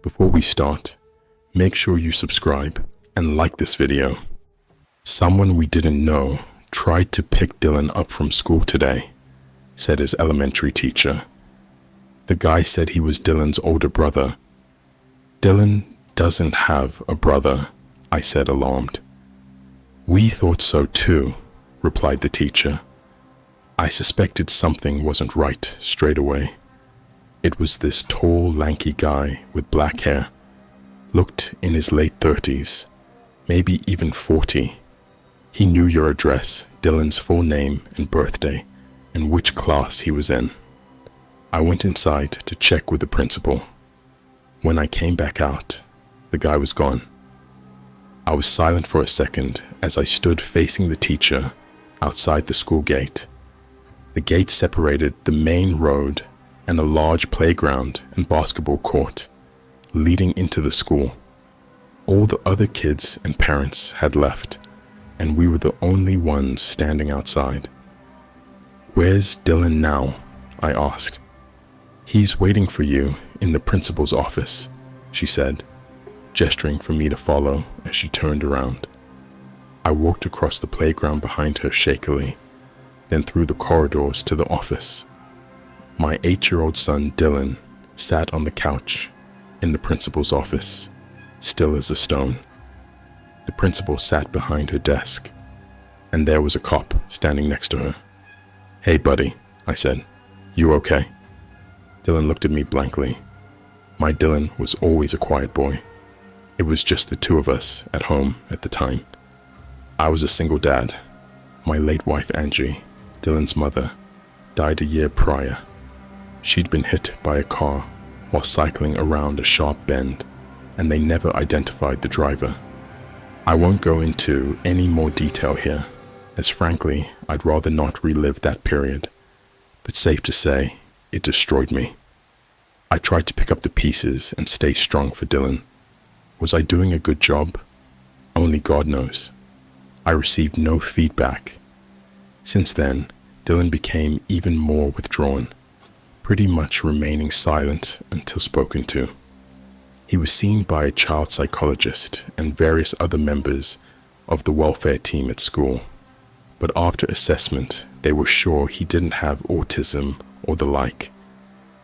Before we start, make sure you subscribe and like this video. Someone we didn't know tried to pick Dylan up from school today, said his elementary teacher. The guy said he was Dylan's older brother. Dylan doesn't have a brother, I said, alarmed. We thought so too, replied the teacher. I suspected something wasn't right straight away. It was this tall, lanky guy with black hair. Looked in his late 30s, maybe even 40. He knew your address, Dylan's full name and birthday, and which class he was in. I went inside to check with the principal. When I came back out, the guy was gone. I was silent for a second as I stood facing the teacher outside the school gate. The gate separated the main road and a large playground and basketball court leading into the school. All the other kids and parents had left, and we were the only ones standing outside. Where's Dylan now? I asked. He's waiting for you in the principal's office, she said, gesturing for me to follow as she turned around. I walked across the playground behind her shakily, then through the corridors to the office. My 8-year-old son Dylan sat on the couch in the principal's office, still as a stone. The principal sat behind her desk, and there was a cop standing next to her. Hey buddy, I said, you okay? Dylan looked at me blankly. My Dylan was always a quiet boy. It was just the two of us at home at the time. I was a single dad. My late wife Angie, Dylan's mother, died a year prior. She'd been hit by a car while cycling around a sharp bend, and they never identified the driver. I won't go into any more detail here, as frankly, I'd rather not relive that period, but safe to say, it destroyed me. I tried to pick up the pieces and stay strong for Dylan. Was I doing a good job? Only God knows. I received no feedback. Since then, Dylan became even more withdrawn, pretty much remaining silent until spoken to. He was seen by a child psychologist and various other members of the welfare team at school, but after assessment, they were sure he didn't have autism or the like.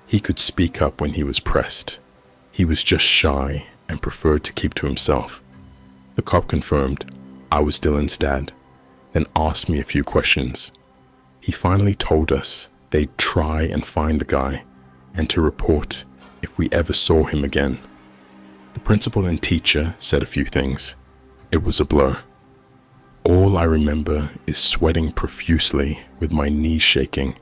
He could speak up when he was pressed. He was just shy and preferred to keep to himself. The cop confirmed I was Dylan's dad, then asked me a few questions. He finally told us they'd try and find the guy and to report if we ever saw him again. The principal and teacher said a few things. It was a blur. All I remember is sweating profusely with my knees shaking,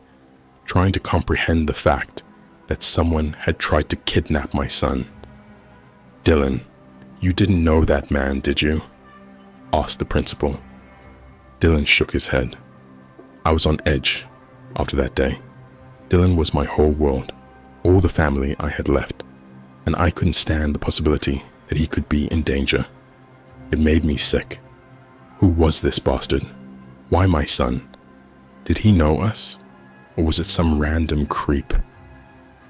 trying to comprehend the fact that someone had tried to kidnap my son. Dylan, you didn't know that man, did you? Asked the principal. Dylan shook his head. I was on edge after that day. Dylan was my whole world, all the family I had left, and I couldn't stand the possibility that he could be in danger. It made me sick. Who was this bastard? Why my son? Did he know us? Or was it some random creep?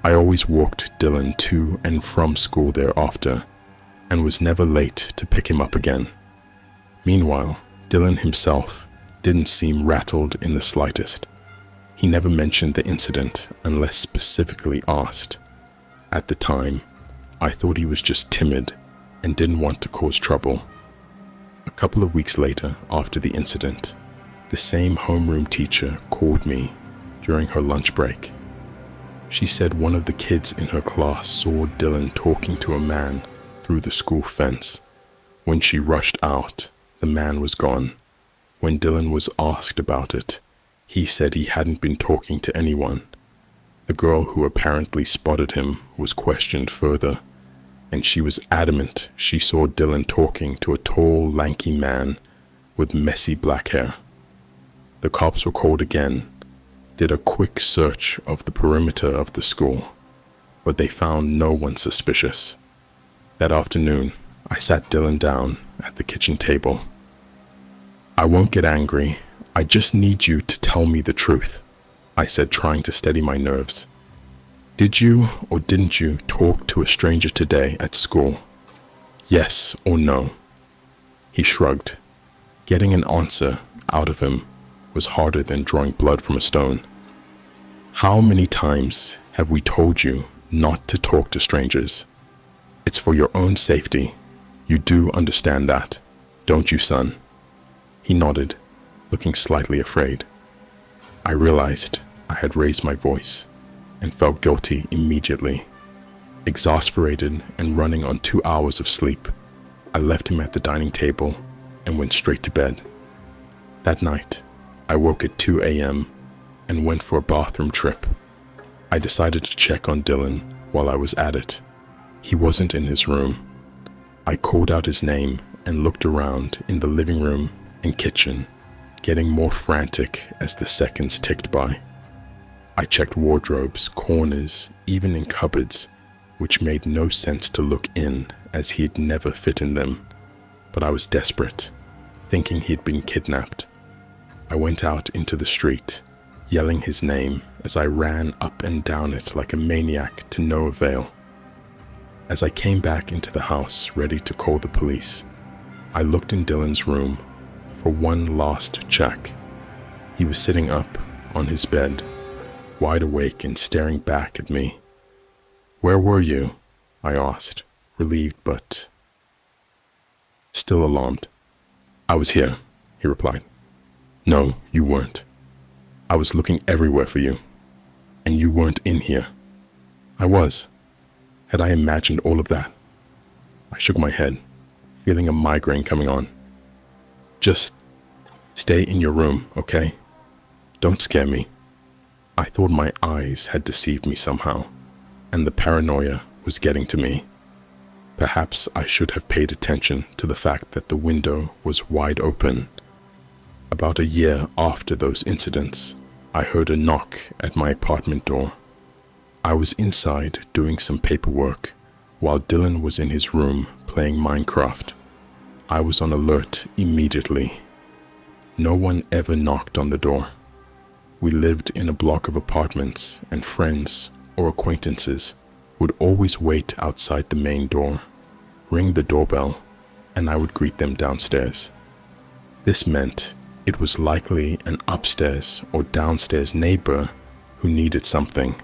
I always walked Dylan to and from school thereafter, and was never late to pick him up again. Meanwhile, Dylan himself didn't seem rattled in the slightest. He never mentioned the incident unless specifically asked. At the time, I thought he was just timid and didn't want to cause trouble. A couple of weeks later, after the incident, the same homeroom teacher called me during her lunch break. She said one of the kids in her class saw Dylan talking to a man through the school fence. When she rushed out, the man was gone. When Dylan was asked about it, he said he hadn't been talking to anyone. The girl who apparently spotted him was questioned further, and she was adamant she saw Dylan talking to a tall, lanky man with messy black hair. The cops were called again, did a quick search of the perimeter of the school, but they found no one suspicious. That afternoon, I sat Dylan down at the kitchen table. I won't get angry. I just need you to tell me the truth, I said, trying to steady my nerves. Did you or didn't you talk to a stranger today at school? Yes or no? He shrugged. Getting an answer out of him was harder than drawing blood from a stone. How many times have we told you not to talk to strangers? It's for your own safety. You do understand that, don't you, son? He nodded, looking slightly afraid. I realized I had raised my voice and felt guilty immediately. Exasperated and running on 2 hours of sleep, I left him at the dining table and went straight to bed. That night, I woke at 2 a.m. and went for a bathroom trip. I decided to check on Dylan while I was at it. He wasn't in his room. I called out his name and looked around in the living room and kitchen, getting more frantic as the seconds ticked by. I checked wardrobes, corners, even in cupboards, which made no sense to look in as he'd never fit in them. But I was desperate, thinking he'd been kidnapped. I went out into the street, yelling his name as I ran up and down it like a maniac to no avail. As I came back into the house ready to call the police, I looked in Dylan's room for one last check. He was sitting up on his bed, wide awake and staring back at me. "Where were you?" I asked, relieved but still alarmed. "I was here," he replied. "No, you weren't. I was looking everywhere for you, and you weren't in here." "I was. Had I imagined all of that?" I shook my head, feeling a migraine coming on. "Just stay in your room, okay? Don't scare me." I thought my eyes had deceived me somehow, and the paranoia was getting to me. Perhaps I should have paid attention to the fact that the window was wide open. About a year after those incidents, I heard a knock at my apartment door. I was inside doing some paperwork while Dylan was in his room playing Minecraft. I was on alert immediately. No one ever knocked on the door. We lived in a block of apartments, and friends or acquaintances would always wait outside the main door, ring the doorbell, and I would greet them downstairs. This meant it was likely an upstairs or downstairs neighbor who needed something.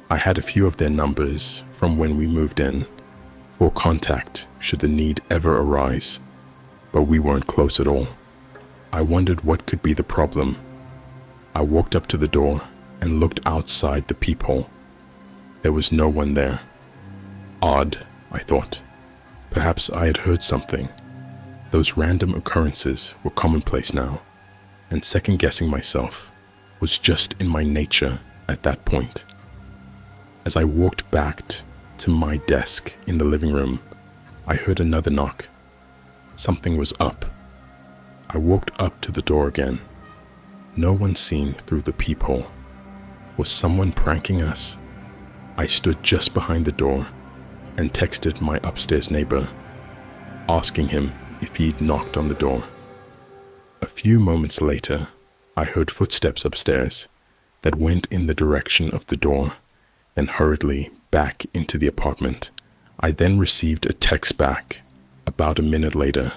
I had a few of their numbers from when we moved in, for contact should the need ever arise, but we weren't close at all. I wondered what could be the problem. I walked up to the door and looked outside the peephole. There was no one there. Odd, I thought. Perhaps I had heard something. Those random occurrences were commonplace now, and second-guessing myself was just in my nature at that point. As I walked back to my desk in the living room, I heard another knock. Something was up. I walked up to the door again. No one seen through the peephole. Was someone pranking us? I stood just behind the door and texted my upstairs neighbor, asking him if he'd knocked on the door. A few moments later, I heard footsteps upstairs that went in the direction of the door, then hurriedly back into the apartment. I then received a text back about a minute later.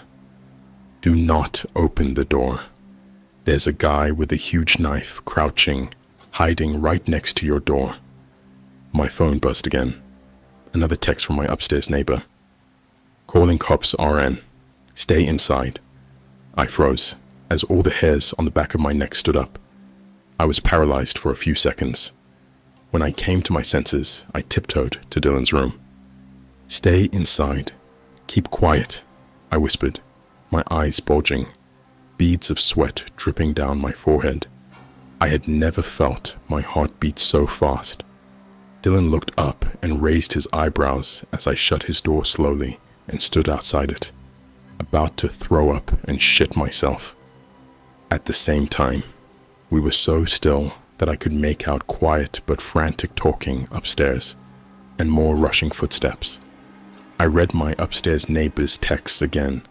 "Do not open the door. There's a guy with a huge knife crouching, hiding right next to your door." My phone buzzed again. Another text from my upstairs neighbor. "Calling cops RN. Stay inside." I froze as all the hairs on the back of my neck stood up. I was paralyzed for a few seconds. When I came to my senses, I tiptoed to Dylan's room. "Stay inside. Keep quiet," I whispered, my eyes bulging, beads of sweat dripping down my forehead. I had never felt my heart beat so fast. Dylan looked up and raised his eyebrows as I shut his door slowly and stood outside it, about to throw up and shit myself. At the same time, we were so still that I could make out quiet but frantic talking upstairs and more rushing footsteps. I read my upstairs neighbor's texts again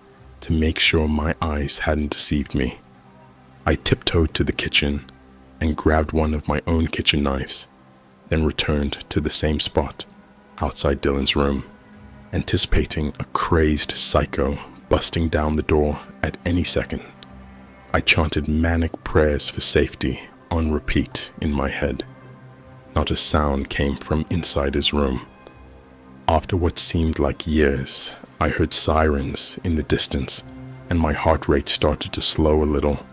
to make sure my eyes hadn't deceived me. I tiptoed to the kitchen and grabbed one of my own kitchen knives. then returned to the same spot outside Dylan's room, anticipating a crazed psycho busting down the door at any second. I chanted manic prayers for safety on repeat in my head. Not a sound came from inside his room. After what seemed like years, I heard sirens in the distance, and my heart rate started to slow a little.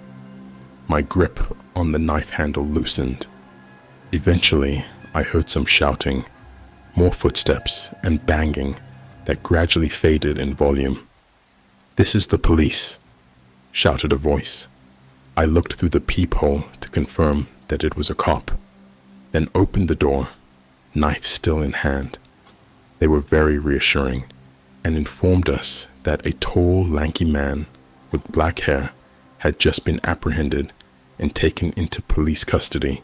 My grip on the knife handle loosened. Eventually, I heard some shouting, more footsteps and banging that gradually faded in volume. "This is the police," shouted a voice. I looked through the peephole to confirm that it was a cop, then opened the door, knife still in hand. They were very reassuring and informed us that a tall, lanky man with black hair had just been apprehended and taken into police custody.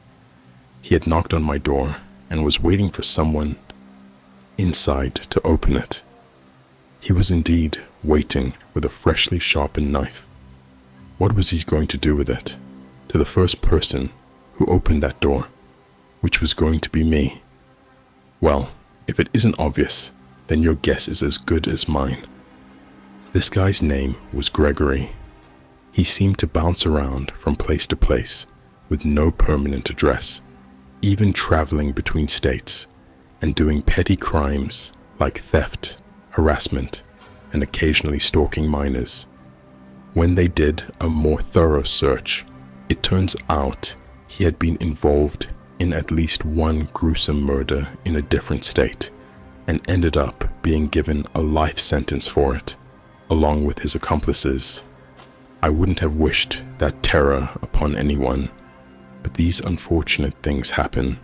He had knocked on my door and was waiting for someone inside to open it. He was indeed waiting with a freshly sharpened knife. What was he going to do with it? To the first person who opened that door, which was going to be me. Well, if it isn't obvious, then your guess is as good as mine. This guy's name was Gregory. He seemed to bounce around from place to place with no permanent address, even traveling between states and doing petty crimes like theft, harassment, and occasionally stalking minors. When they did a more thorough search, it turns out he had been involved in at least one gruesome murder in a different state and ended up being given a life sentence for it, along with his accomplices. I wouldn't have wished that terror upon anyone, but these unfortunate things happen.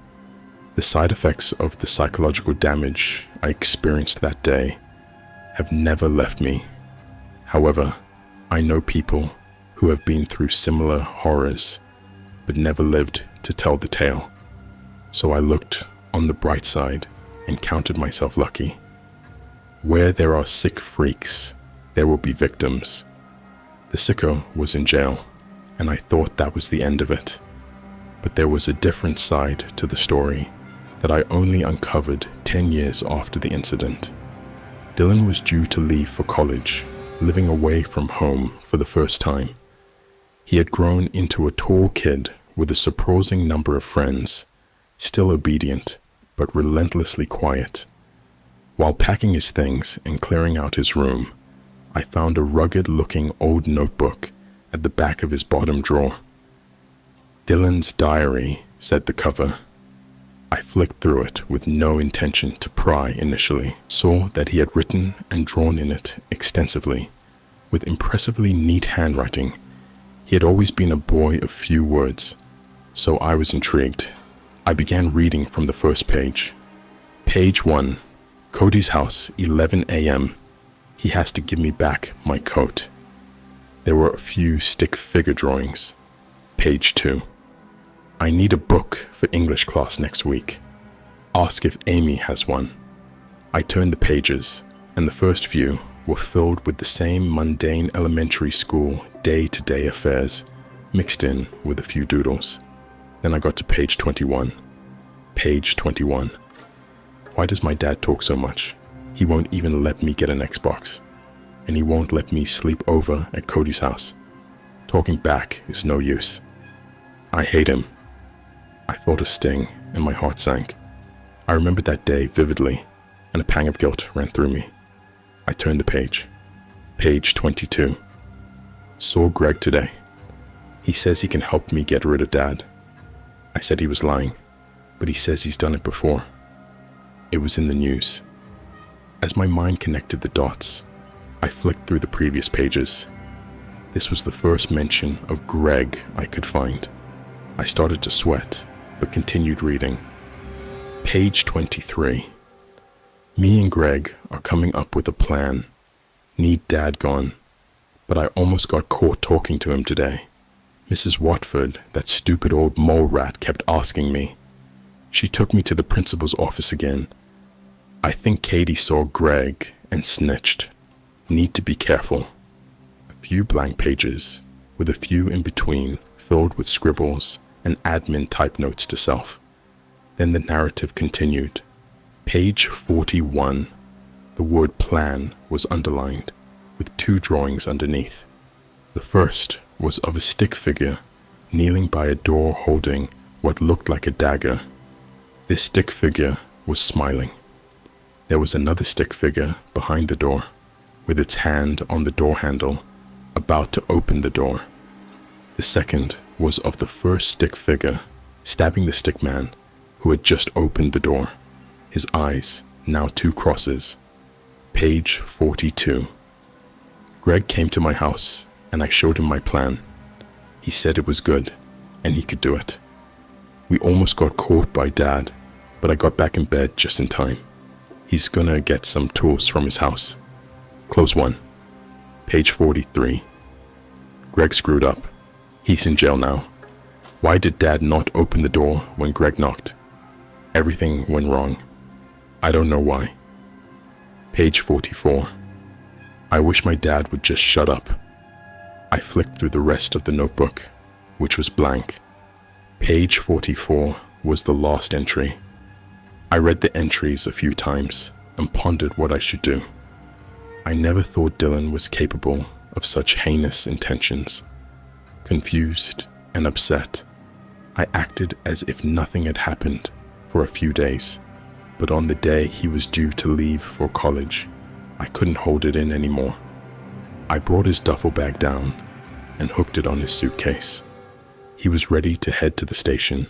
The side effects of the psychological damage I experienced that day have never left me. However, I know people who have been through similar horrors, but never lived to tell the tale. So I looked on the bright side and counted myself lucky. Where there are sick freaks, there will be victims. The sicko was in jail, and I thought that was the end of it. But there was a different side to the story that I only uncovered 10 years after the incident. Dylan was due to leave for college, living away from home for the first time. He had grown into a tall kid with a surprising number of friends, still obedient, but relentlessly quiet. While packing his things and clearing out his room, I found a rugged-looking old notebook at the back of his bottom drawer. "Dylan's Diary," said the cover. I flicked through it with no intention to pry initially, saw that he had written and drawn in it extensively, with impressively neat handwriting. He had always been a boy of few words, so I was intrigued. I began reading from the first page. Page 1, Cody's house, 11 a.m. He has to give me back my coat. There were a few stick figure drawings. Page 2, I need a book for English class next week. Ask if Amy has one. I turned the pages, and the first few were filled with the same mundane elementary school day-to-day affairs, mixed in with a few doodles. Then I got to page 21. Page 21. Why does my dad talk so much? He won't even let me get an Xbox, and he won't let me sleep over at Cody's house. Talking back is no use. I hate him. I felt a sting, and my heart sank. I remembered that day vividly, and a pang of guilt ran through me. I turned the page. Page 22. Saw Greg today. He says he can help me get rid of Dad. I said he was lying, but he says he's done it before. It was in the news. As my mind connected the dots, I flicked through the previous pages. This was the first mention of Greg I could find. I started to sweat, but continued reading. Page 23. Me and Greg are coming up with a plan. Need Dad gone. But I almost got caught talking to him today. Mrs. Watford, that stupid old mole rat, kept asking me. She took me to the principal's office again. I think Katie saw Greg and snitched. Need to be careful. A few blank pages, with a few in between filled with scribbles and admin type notes to self. Then the narrative continued. Page 41. The word plan was underlined, with 2 drawings underneath. The first was of a stick figure kneeling by a door holding what looked like a dagger. This stick figure was smiling. There was another stick figure behind the door, with its hand on the door handle, about to open the door. The second was of the first stick figure stabbing the stick man who had just opened the door, his eyes now 2 crosses. Page 42. Greg came to my house and I showed him my plan. He said it was good and he could do it. We almost got caught by Dad, but I got back in bed just in time. He's gonna get some tools from his house. Close 1. Page 43. Greg screwed up. He's in jail now. Why did Dad not open the door when Greg knocked? Everything went wrong. I don't know why. Page 44. I wish my dad would just shut up. I flicked through the rest of the notebook, which was blank. Page 44 was the last entry. I read the entries a few times and pondered what I should do. I never thought Dylan was capable of such heinous intentions. Confused and upset, I acted as if nothing had happened for a few days, but on the day he was due to leave for college, I couldn't hold it in anymore. I brought his duffel bag down and hooked it on his suitcase. He was ready to head to the station,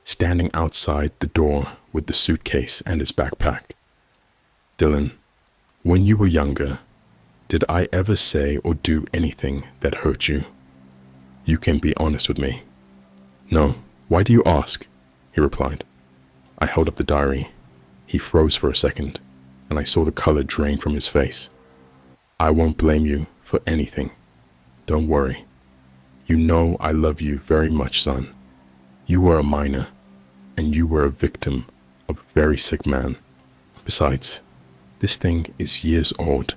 standing outside the door with the suitcase and his backpack. Dylan, when you were younger, did I ever say or do anything that hurt you? You can be honest with me. No, why do you ask? He replied. I held up the diary. He froze for a second, and I saw the color drain from his face. I won't blame you for anything. Don't worry. You know I love you very much, son. You were a minor, and you were a victim of a very sick man. Besides, this thing is years old.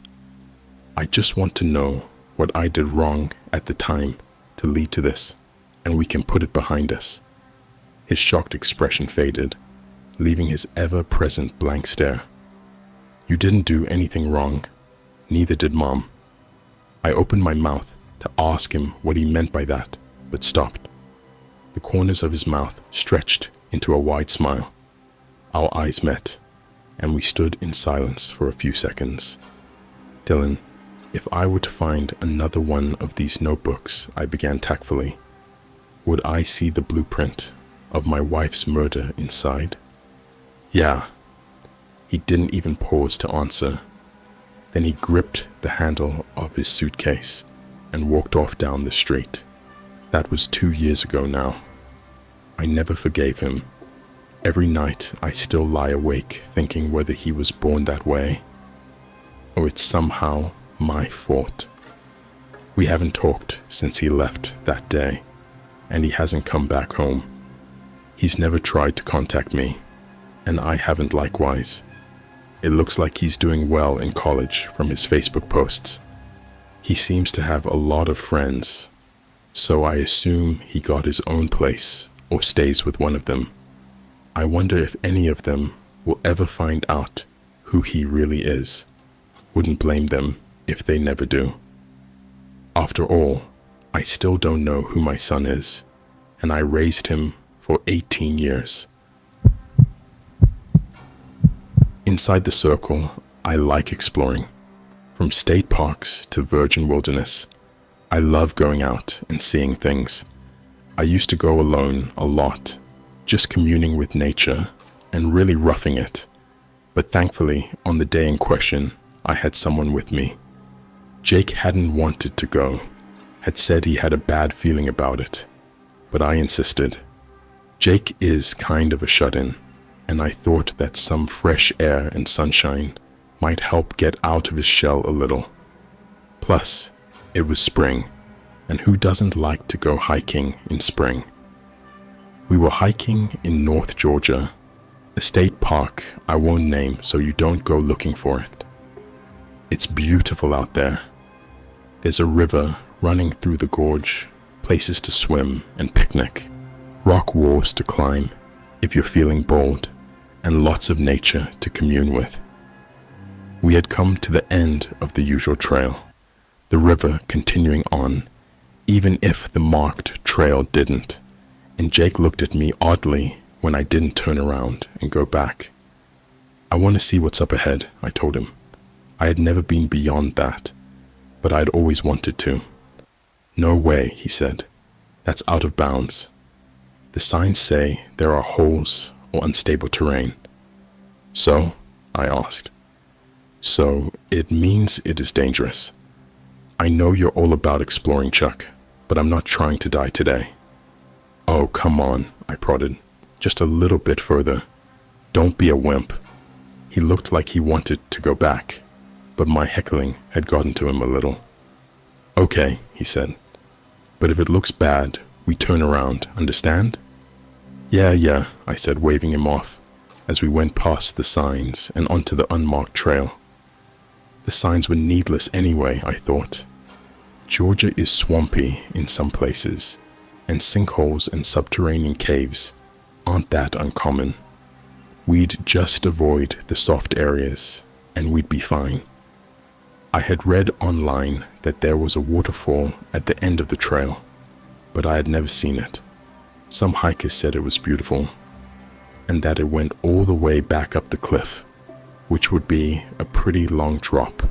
I just want to know what I did wrong at the time to lead to this, and we can put it behind us. His shocked expression faded, leaving his ever-present blank stare. You didn't do anything wrong. Neither did Mom. I opened my mouth to ask him what he meant by that, but stopped. The corners of his mouth stretched into a wide smile. Our eyes met, and we stood in silence for a few seconds. Dylan, if I were to find another one of these notebooks, I began tactfully, would I see the blueprint of my wife's murder inside? Yeah. He didn't even pause to answer. Then he gripped the handle of his suitcase and walked off down the street. That was 2 years ago now. I never forgave him. Every night I still lie awake thinking whether he was born that way, or it's somehow my fault. We haven't talked since he left that day, and he hasn't come back home. He's never tried to contact me, and I haven't likewise. It looks like he's doing well in college from his Facebook posts. He seems to have a lot of friends, so I assume he got his own place or stays with one of them. I wonder if any of them will ever find out who he really is. Wouldn't blame them if they never do. After all, I still don't know who my son is, and I raised him for 18 years. Inside the circle, I like exploring. From state parks to virgin wilderness, I love going out and seeing things. I used to go alone a lot, just communing with nature and really roughing it. But thankfully, on the day in question, I had someone with me. Jake hadn't wanted to go, had said he had a bad feeling about it, but I insisted. Jake is kind of a shut-in, and I thought that some fresh air and sunshine might help get out of his shell a little. Plus, it was spring, and who doesn't like to go hiking in spring? We were hiking in North Georgia, a state park I won't name so you don't go looking for it. It's beautiful out there. There's a river running through the gorge, places to swim and picnic, rock walls to climb, if you're feeling bold, and lots of nature to commune with. We had come to the end of the usual trail, the river continuing on, even if the marked trail didn't, and Jake looked at me oddly when I didn't turn around and go back. I want to see what's up ahead, I told him. I had never been beyond that, but I'd always wanted to. No way, he said. That's out of bounds. The signs say there are holes or unstable terrain. So, I asked. So, it means it is dangerous. I know you're all about exploring, Chuck, but I'm not trying to die today. Oh, come on, I prodded. Just a little bit further. Don't be a wimp. He looked like he wanted to go back, but my heckling had gotten to him a little. Okay, he said. But if it looks bad, we turn around, understand? Yeah, I said, waving him off as we went past the signs and onto the unmarked trail. The signs were needless anyway, I thought. Georgia is swampy in some places, and sinkholes and subterranean caves aren't that uncommon. We'd just avoid the soft areas, and we'd be fine. I had read online that there was a waterfall at the end of the trail, but I had never seen it. Some hikers said it was beautiful, and that it went all the way back up the cliff, which would be a pretty long drop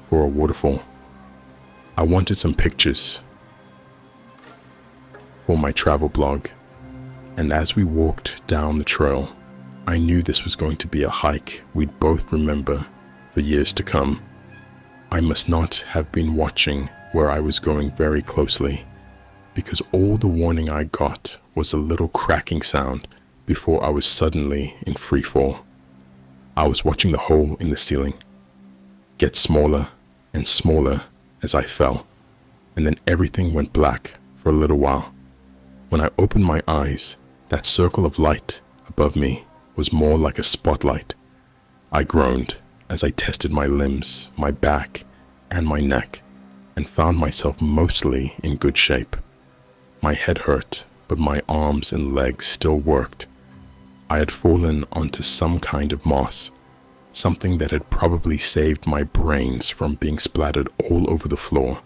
for a waterfall. I wanted some pictures for my travel blog, and as we walked down the trail, I knew this was going to be a hike we'd both remember for years to come. I must not have been watching where I was going very closely, because all the warning I got was a little cracking sound before I was suddenly in free fall. I was watching the hole in the ceiling get smaller and smaller as I fell, and then everything went black for a little while. When I opened my eyes, that circle of light above me was more like a spotlight. I groaned as I tested my limbs, my back, and my neck, and found myself mostly in good shape. My head hurt, but my arms and legs still worked. I had fallen onto some kind of moss, something that had probably saved my brains from being splattered all over the floor.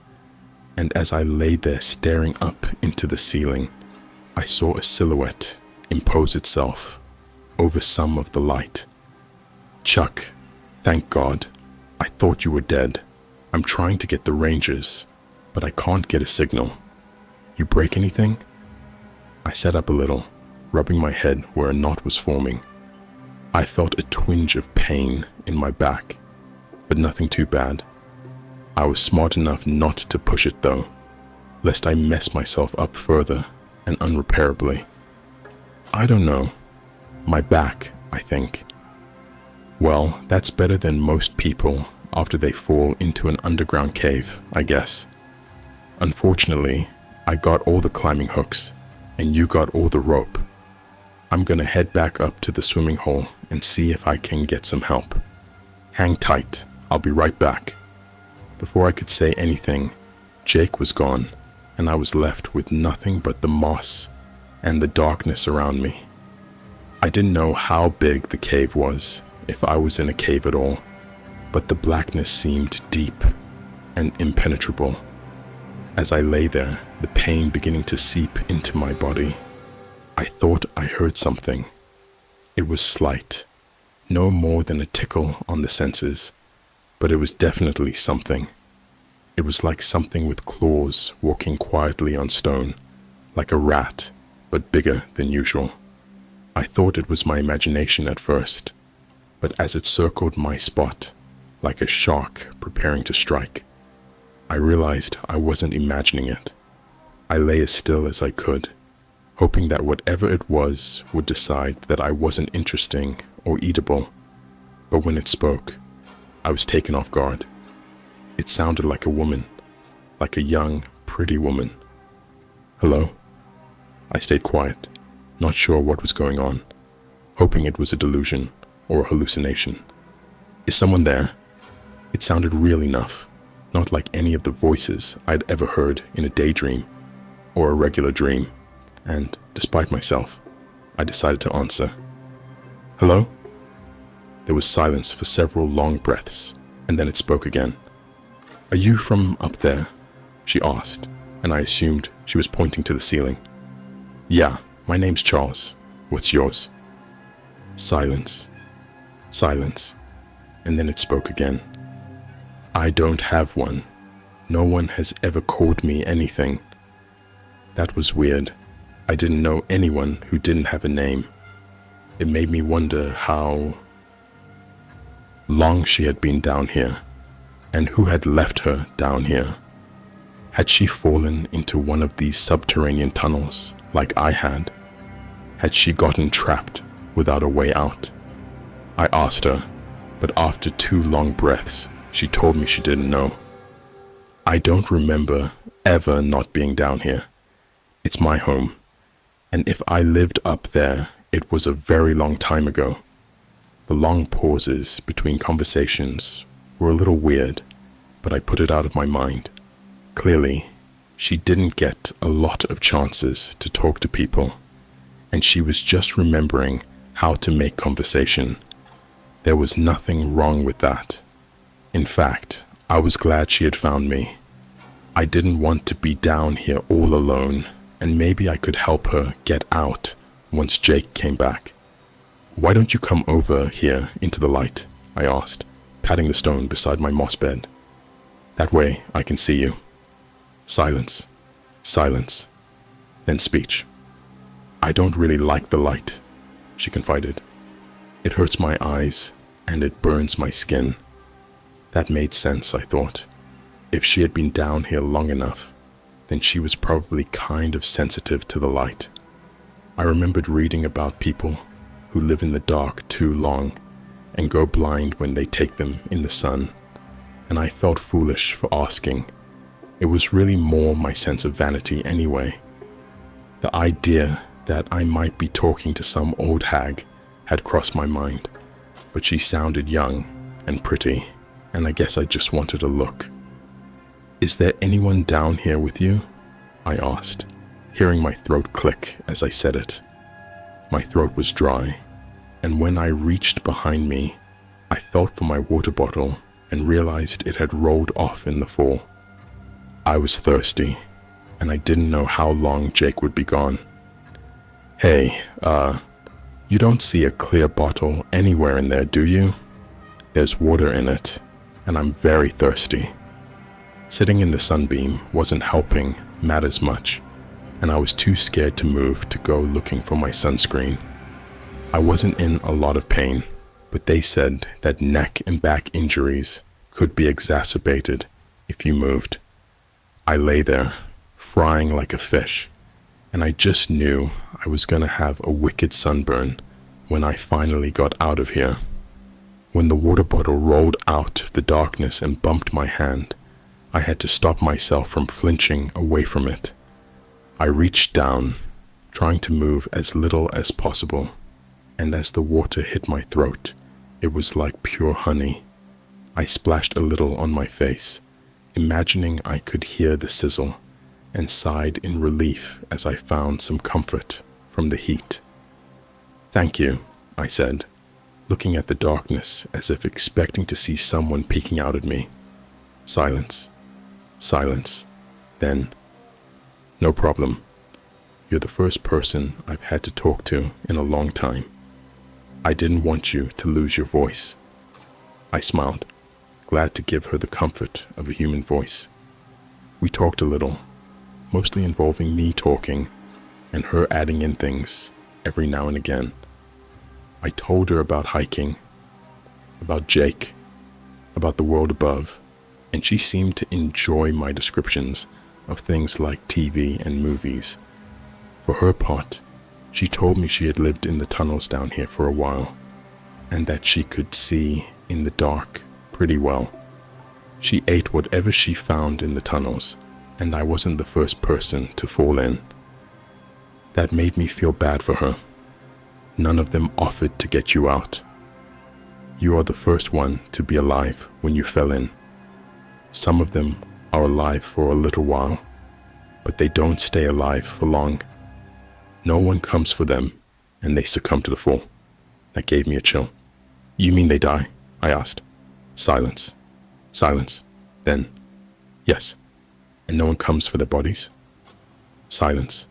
And as I lay there staring up into the ceiling, I saw a silhouette impose itself over some of the light. Chuck, thank God. I thought you were dead. I'm trying to get the rangers, but I can't get a signal. You break anything? I sat up a little, rubbing my head where a knot was forming. I felt a twinge of pain in my back, but nothing too bad. I was smart enough not to push it though, lest I mess myself up further and unrepairably. I don't know. My back, I think. Well, that's better than most people after they fall into an underground cave, I guess. Unfortunately, I got all the climbing hooks, and you got all the rope. I'm gonna head back up to the swimming hole and see if I can get some help. Hang tight, I'll be right back. Before I could say anything, Jake was gone, and I was left with nothing but the moss and the darkness around me. I didn't know how big the cave was, if I was in a cave at all, but the blackness seemed deep and impenetrable. As I lay there, the pain beginning to seep into my body, I thought I heard something. It was slight, no more than a tickle on the senses, but it was definitely something. It was like something with claws walking quietly on stone, like a rat, but bigger than usual. I thought it was my imagination at first, but as it circled my spot, like a shark preparing to strike, I realized I wasn't imagining it. I lay as still as I could, hoping that whatever it was would decide that I wasn't interesting or eatable. But when it spoke, I was taken off guard. It sounded like a woman, like a young, pretty woman. Hello? I stayed quiet, not sure what was going on, hoping it was a delusion or a hallucination. Is someone there? It sounded real enough, not like any of the voices I'd ever heard in a daydream or a regular dream, and despite myself, I decided to answer. Hello? There was silence for several long breaths, and then it spoke again. Are you from up there? She asked, and I assumed she was pointing to the ceiling. Yeah, my name's Charles. What's yours? Silence. Silence. And then it spoke again. I don't have one. No one has ever called me anything. That was weird. I didn't know anyone who didn't have a name. It made me wonder how long she had been down here, and who had left her down here. Had she fallen into one of these subterranean tunnels like I had? Had she gotten trapped without a way out? I asked her, but after 2 long breaths, she told me she didn't know. I don't remember ever not being down here. It's my home, and if I lived up there, it was a very long time ago. The long pauses between conversations were a little weird, but I put it out of my mind. Clearly, she didn't get a lot of chances to talk to people, and she was just remembering how to make conversation. There was nothing wrong with that. In fact, I was glad she had found me. I didn't want to be down here all alone, and maybe I could help her get out once Jake came back. Why don't you come over here into the light? I asked, patting the stone beside my moss bed. That way I can see you. Silence. Silence. Then speech. I don't really like the light, she confided. It hurts my eyes and it burns my skin. That made sense, I thought. If she had been down here long enough, then she was probably kind of sensitive to the light. I remembered reading about people who live in the dark too long and go blind when they take them in the sun, and I felt foolish for asking. It was really more my sense of vanity anyway. The idea that I might be talking to some old hag had crossed my mind, but she sounded young and pretty, and I guess I just wanted a look. Is there anyone down here with you? I asked, hearing my throat click as I said it. My throat was dry, and when I reached behind me, I felt for my water bottle and realized it had rolled off in the fall. I was thirsty, and I didn't know how long Jake would be gone. Hey, you don't see a clear bottle anywhere in there, do you? There's water in it, and I'm very thirsty. Sitting in the sunbeam wasn't helping matters much, and I was too scared to move to go looking for my sunscreen. I wasn't in a lot of pain, but they said that neck and back injuries could be exacerbated if you moved. I lay there, frying like a fish, and I just knew I was gonna have a wicked sunburn when I finally got out of here. When the water bottle rolled out the darkness and bumped my hand, I had to stop myself from flinching away from it. I reached down, trying to move as little as possible, and as the water hit my throat, it was like pure honey. I splashed a little on my face, imagining I could hear the sizzle, and sighed in relief as I found some comfort from the heat. Thank you, I said, looking at the darkness as if expecting to see someone peeking out at me. Silence. Silence. Then, no problem. You're the first person I've had to talk to in a long time. I didn't want you to lose your voice. I smiled, glad to give her the comfort of a human voice. We talked a little, mostly involving me talking and her adding in things every now and again. I told her about hiking, about Jake, about the world above, and she seemed to enjoy my descriptions of things like TV and movies. For her part, she told me she had lived in the tunnels down here for a while, and that she could see in the dark pretty well. She ate whatever she found in the tunnels, and I wasn't the first person to fall in. That made me feel bad for her. None of them offered to get you out. You are the first one to be alive when you fell in. Some of them are alive for a little while, but they don't stay alive for long. No one comes for them, and they succumb to the fall. That gave me a chill. You mean they die? I asked. Silence. Silence. Then, yes. And no one comes for their bodies? Silence.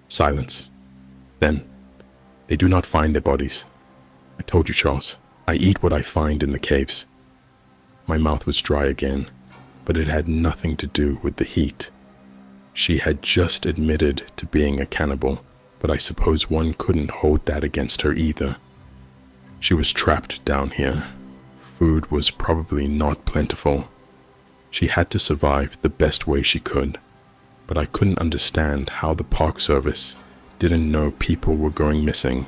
Silence. Then, they do not find their bodies. I told you, Charles. I eat what I find in the caves. My mouth was dry again, but it had nothing to do with the heat. She had just admitted to being a cannibal, but I suppose one couldn't hold that against her either. She was trapped down here. Food was probably not plentiful. She had to survive the best way she could, but I couldn't understand how the Park Service didn't know people were going missing.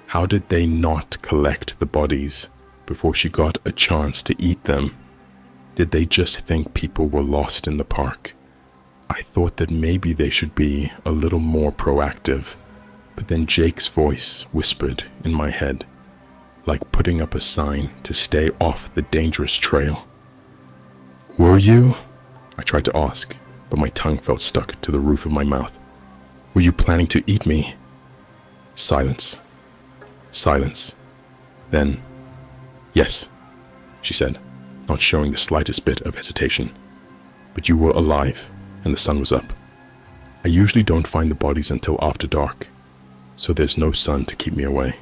How did they not collect the bodies before she got a chance to eat them? Did they just think people were lost in the park? I thought that maybe they should be a little more proactive, but then Jake's voice whispered in my head, like putting up a sign to stay off the dangerous trail. Were you? I tried to ask, but my tongue felt stuck to the roof of my mouth. Were you planning to eat me? Silence. Silence. Then, yes, she said, not showing the slightest bit of hesitation. But you were alive, and the sun was up. I usually don't find the bodies until after dark, so there's no sun to keep me away.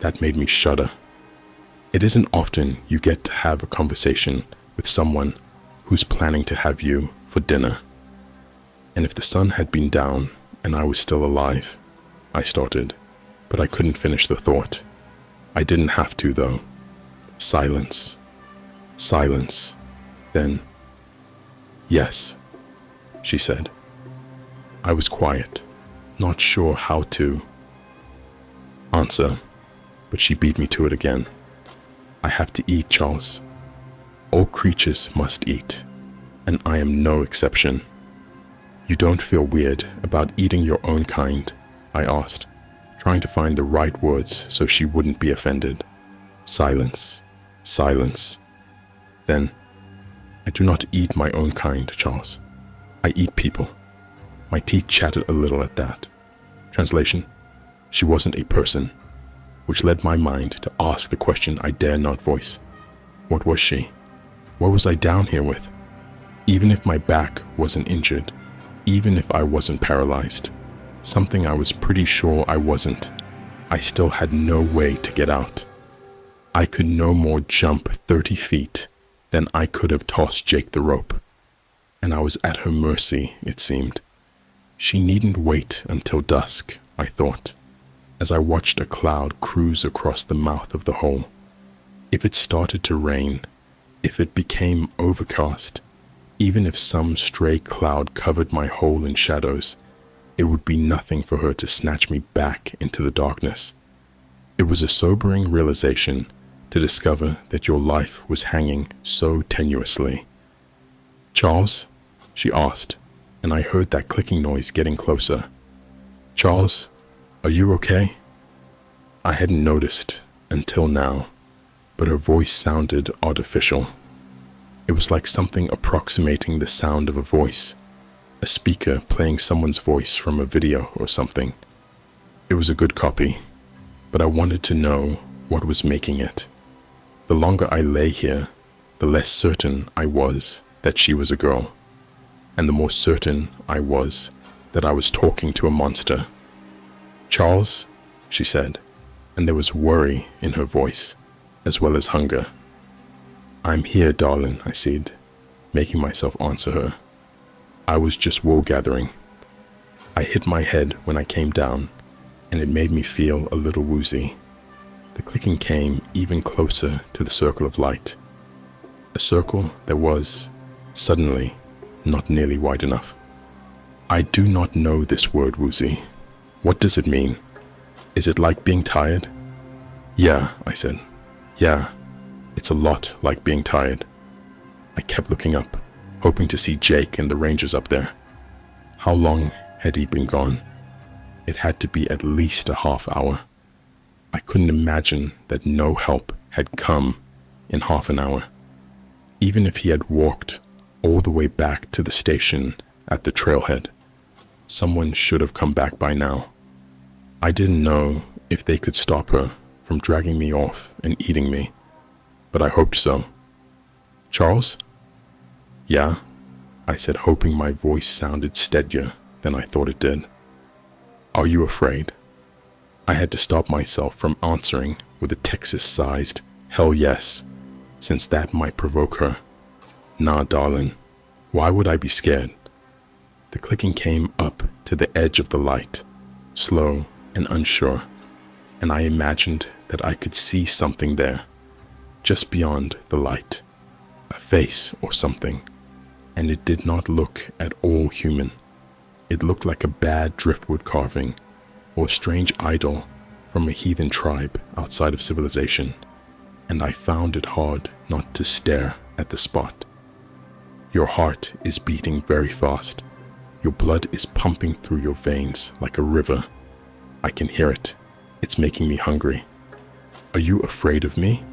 That made me shudder. It isn't often you get to have a conversation with someone who's planning to have you for dinner. And if the sun had been down and I was still alive, I started, but I couldn't finish the thought. I didn't have to, though. Silence. Silence. Then, yes, she said. I was quiet, not sure how to answer, but she beat me to it again. I have to eat, Charles. All creatures must eat, and I am no exception. You don't feel weird about eating your own kind? I asked, trying to find the right words so she wouldn't be offended. Silence. Silence. Then, I do not eat my own kind, Charles. I eat people. My teeth chattered a little at that. Translation: she wasn't a person, which led my mind to ask the question I dare not voice. What was she? What was I down here with? Even if my back wasn't injured, even if I wasn't paralyzed, something I was pretty sure I wasn't, I still had no way to get out. I could no more jump 30 feet than I could have tossed Jake the rope, and I was at her mercy, it seemed. She needn't wait until dusk, I thought, as I watched a cloud cruise across the mouth of the hole. If it started to rain, if it became overcast, even if some stray cloud covered my hole in shadows, it would be nothing for her to snatch me back into the darkness. It was a sobering realization to discover that your life was hanging so tenuously. Charles? She asked, and I heard that clicking noise getting closer. Charles, are you okay? I hadn't noticed until now, but her voice sounded artificial. It was like something approximating the sound of a voice, a speaker playing someone's voice from a video or something. It was a good copy, but I wanted to know what was making it. The longer I lay here, the less certain I was that she was a girl, and the more certain I was that I was talking to a monster. Charles, she said, and there was worry in her voice, as well as hunger. I'm here, darling, I said, making myself answer her. I was just wool gathering. I hit my head when I came down, and it made me feel a little woozy. The clicking came even closer to the circle of light, a circle that was, suddenly, not nearly wide enough. I do not know this word woozy. What does it mean? Is it like being tired? Yeah, I said. Yeah, it's a lot like being tired. I kept looking up, hoping to see Jake and the Rangers up there. How long had he been gone? It had to be at least a half hour. I couldn't imagine that no help had come in half an hour. Even if he had walked all the way back to the station at the trailhead, someone should have come back by now. I didn't know if they could stop her from dragging me off and eating me, but I hoped so. Charles? Yeah, I said, hoping my voice sounded steadier than I thought it did. Are you afraid? I had to stop myself from answering with a Texas-sized hell yes, since that might provoke her. Nah, darling, why would I be scared? The clicking came up to the edge of the light, slow and unsure, and I imagined that I could see something there, just beyond the light, a face or something, and it did not look at all human. It looked like a bad driftwood carving or strange idol from a heathen tribe outside of civilization, and I found it hard not to stare at the spot. Your heart is beating very fast. Your blood is pumping through your veins like a river. I can hear it. It's making me hungry. Are you afraid of me?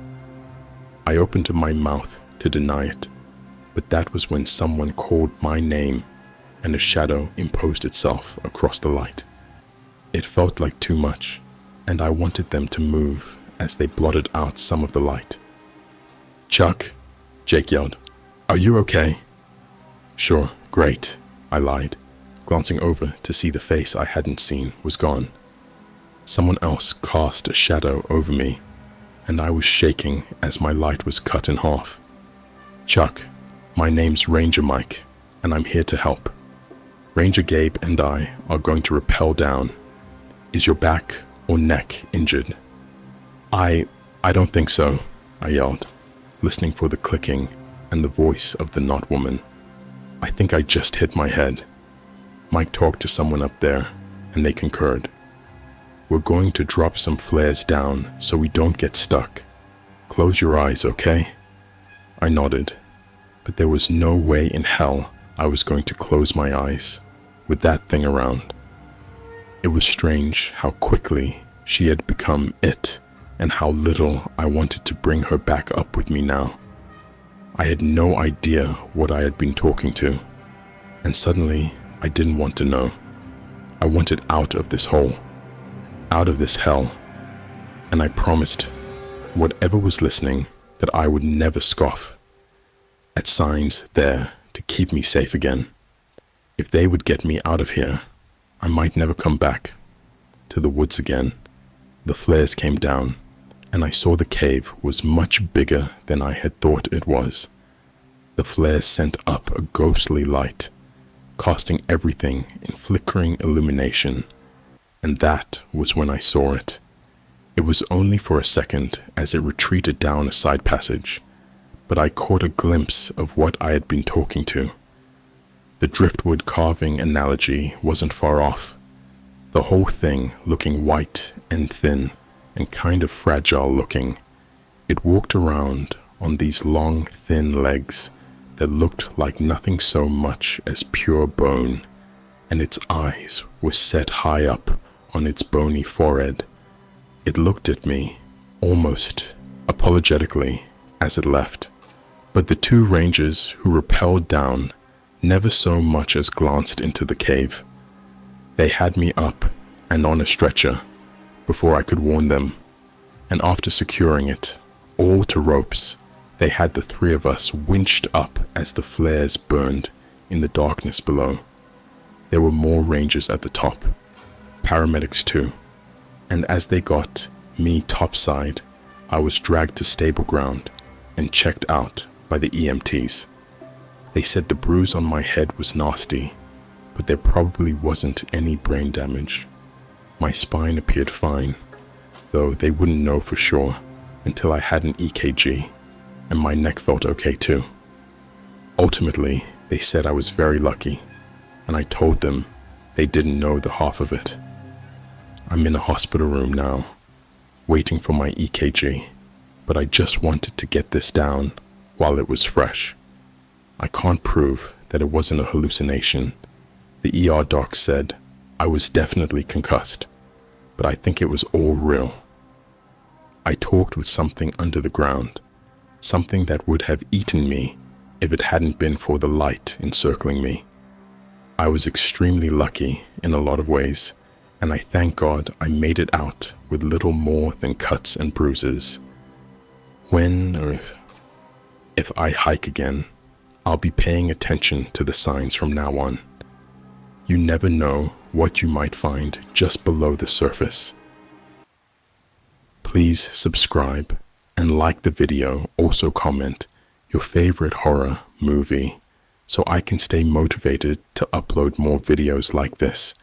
I opened my mouth to deny it, but that was when someone called my name and a shadow imposed itself across the light. It felt like too much, and I wanted them to move as they blotted out some of the light. Chuck, Jake yelled. Are you okay? Sure, great, I lied, glancing over to see the face I hadn't seen was gone. Someone else cast a shadow over me, and I was shaking as my light was cut in half. Chuck, my name's Ranger Mike, and I'm here to help. Ranger Gabe and I are going to rappel down. Is your back or neck injured? I don't think so, I yelled, listening for the clicking and the voice of the knot woman. I think I just hit my head. Mike talked to someone up there, and they concurred. We're going to drop some flares down so we don't get stuck. Close your eyes, okay? I nodded, but there was no way in hell I was going to close my eyes with that thing around. It was strange how quickly she had become it, and how little I wanted to bring her back up with me now. I had no idea what I had been talking to, and suddenly I didn't want to know. I wanted out of this hole, out of this hell, and I promised whatever was listening that I would never scoff at signs there to keep me safe again. If they would get me out of here, I might never come back to the woods again. The flares came down, and I saw the cave was much bigger than I had thought it was. The flares sent up a ghostly light, casting everything in flickering illumination, and that was when I saw it. It was only for a second as it retreated down a side passage, but I caught a glimpse of what I had been talking to. The driftwood carving analogy wasn't far off, the whole thing looking white and thin and kind of fragile looking. It walked around on these long, thin legs that looked like nothing so much as pure bone, and its eyes were set high up on its bony forehead. It looked at me, almost apologetically, as it left, but the two rangers who rappelled down never so much as glanced into the cave. They had me up and on a stretcher before I could warn them, and after securing it, all to ropes, they had the three of us winched up as the flares burned in the darkness below. There were more rangers at the top, paramedics too, and as they got me topside, I was dragged to stable ground and checked out by the EMTs. They said the bruise on my head was nasty, but there probably wasn't any brain damage. My spine appeared fine, though they wouldn't know for sure until I had an EKG, and my neck felt okay too. Ultimately, they said I was very lucky, and I told them they didn't know the half of it. I'm in a hospital room now, waiting for my EKG, but I just wanted to get this down while it was fresh. I can't prove that it wasn't a hallucination. The ER doc said I was definitely concussed, but I think it was all real. I talked with something under the ground, something that would have eaten me if it hadn't been for the light encircling me. I was extremely lucky in a lot of ways, and I thank God I made it out with little more than cuts and bruises. When or if I hike again, I'll be paying attention to the signs from now on. You never know what you might find just below the surface. Please subscribe and like the video. Also comment your favorite horror movie so I can stay motivated to upload more videos like this.